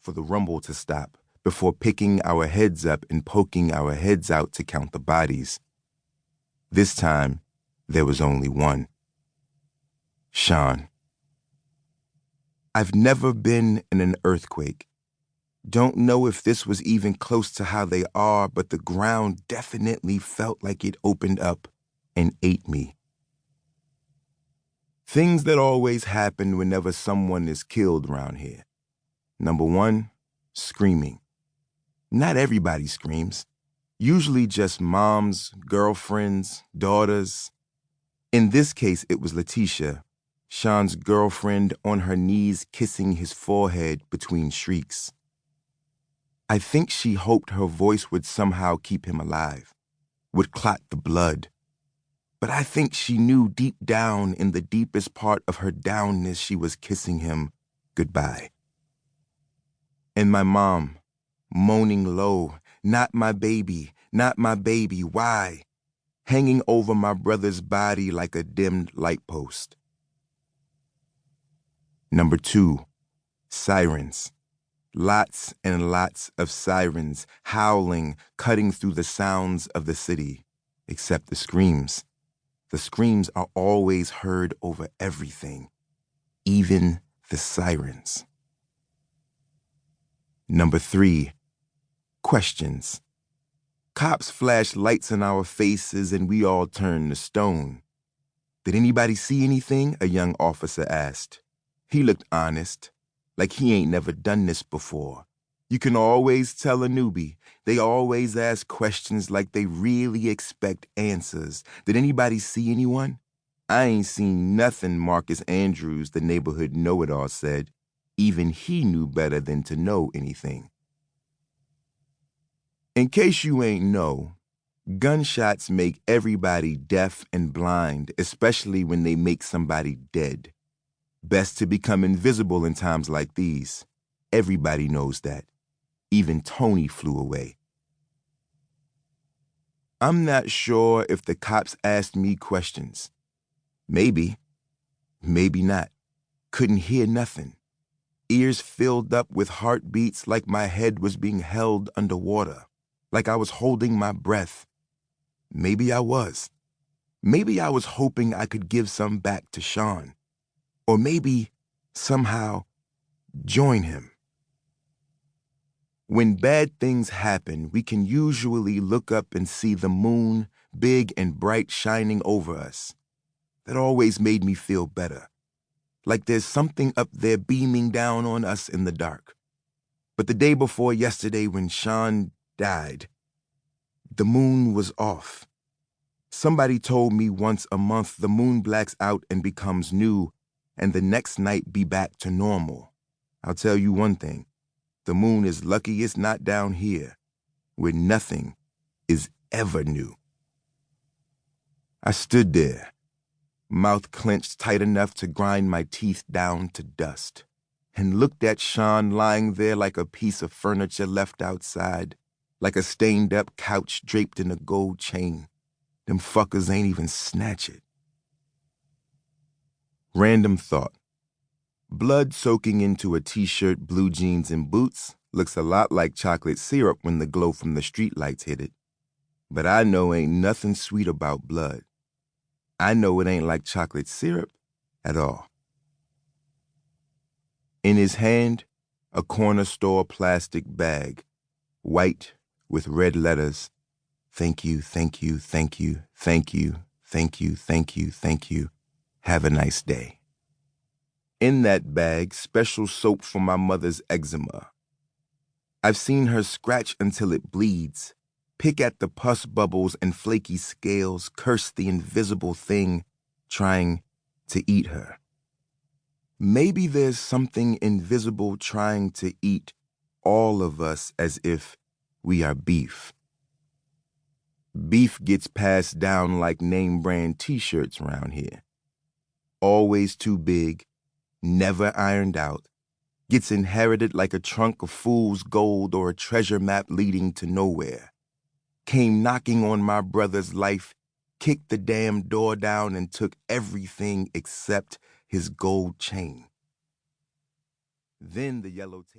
for the rumble to stop before picking our heads up and poking our heads out to count the bodies. This time, there was only one. Shawn. I've never been in an earthquake. Don't know if this was even close to how they are, but the ground definitely felt like it opened up and ate me. Things that always happen whenever someone is killed around here. Number one, screaming. Not everybody screams. Usually just moms, girlfriends, daughters. In this case, it was Letitia, Shawn's girlfriend, on her knees kissing his forehead between shrieks. I think she hoped her voice would somehow keep him alive, would clot the blood. But I think she knew deep down in the deepest part of her downness she was kissing him goodbye. And my mom, moaning low, not my baby, why? Hanging over my brother's body like a dimmed light post. Number two, sirens. Lots and lots of sirens, howling, cutting through the sounds of the city, except the screams. The screams are always heard over everything, even the sirens. Number three, questions. Cops flash lights in our faces and we all turn to stone. Did anybody see anything? A young officer asked. He looked honest, like he ain't never done this before. You can always tell a newbie. They always ask questions like they really expect answers. Did anybody see anyone? I ain't seen nothing, Marcus Andrews, the neighborhood know-it-all, said. Even he knew better than to know anything. In case you ain't know, gunshots make everybody deaf and blind, especially when they make somebody dead. Best to become invisible in times like these. Everybody knows that. Even Tony flew away. I'm not sure if the cops asked me questions. Maybe. Maybe not. Couldn't hear nothing. Ears filled up with heartbeats like my head was being held underwater, like I was holding my breath. Maybe I was. Maybe I was hoping I could give some back to Shawn. Or maybe, somehow, join him. When bad things happen, we can usually look up and see the moon, big and bright, shining over us. That always made me feel better. Like there's something up there beaming down on us in the dark. But the day before yesterday when Shawn died, the moon was off. Somebody told me once a month the moon blacks out and becomes new, and the next night be back to normal. I'll tell you one thing. The moon is lucky it's not down here, where nothing is ever new. I stood there, mouth clenched tight enough to grind my teeth down to dust, and looked at Shawn lying there like a piece of furniture left outside, like a stained-up couch draped in a gold chain. Them fuckers ain't even snatch it. Random thought. Blood soaking into a t-shirt, blue jeans, and boots looks a lot like chocolate syrup when the glow from the streetlights hit it. But I know ain't nothing sweet about blood. I know it ain't like chocolate syrup at all. In his hand, a corner store plastic bag, white with red letters. Thank you, thank you, thank you, thank you, thank you, thank you, thank you. Have a nice day. In that bag, special soap for my mother's eczema. I've seen her scratch until it bleeds, pick at the pus bubbles and flaky scales, curse the invisible thing trying to eat her. Maybe there's something invisible trying to eat all of us as if we are beef. Beef gets passed down like name-brand t-shirts around here. Always too big, never ironed out, gets inherited like a trunk of fool's gold or a treasure map leading to nowhere. Came knocking on my brother's life, kicked the damn door down and took everything except his gold chain. Then the yellow tape.